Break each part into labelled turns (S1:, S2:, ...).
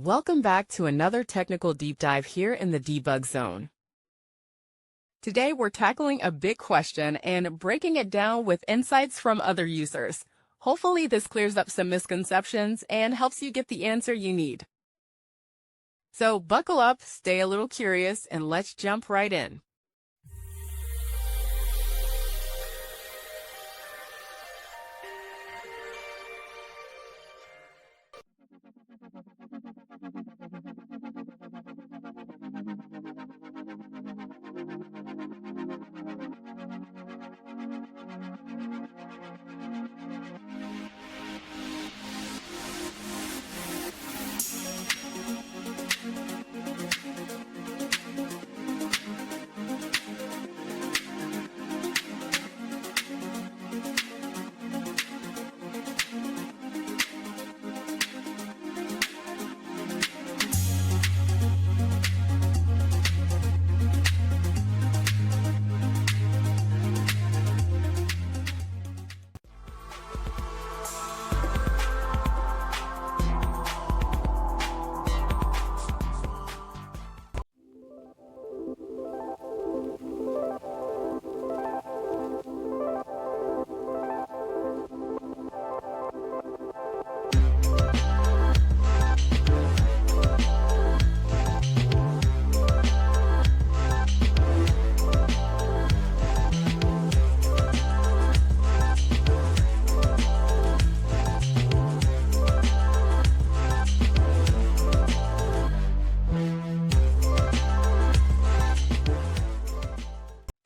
S1: Welcome back to another technical deep dive here in the debug zone. Today we're tackling a big question and breaking it down with insights from other users. Hopefully this clears up some misconceptions and helps you get the answer you need. So buckle up, stay a little curious, and let's jump right in.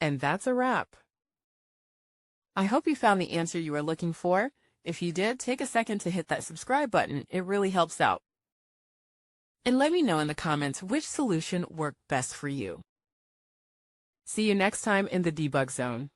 S1: And that's a wrap. I hope you found the answer you were looking for. If you did, take a second to hit that subscribe button. It really helps out. And let me know in the comments which solution worked best for you. See you next time in the debug zone.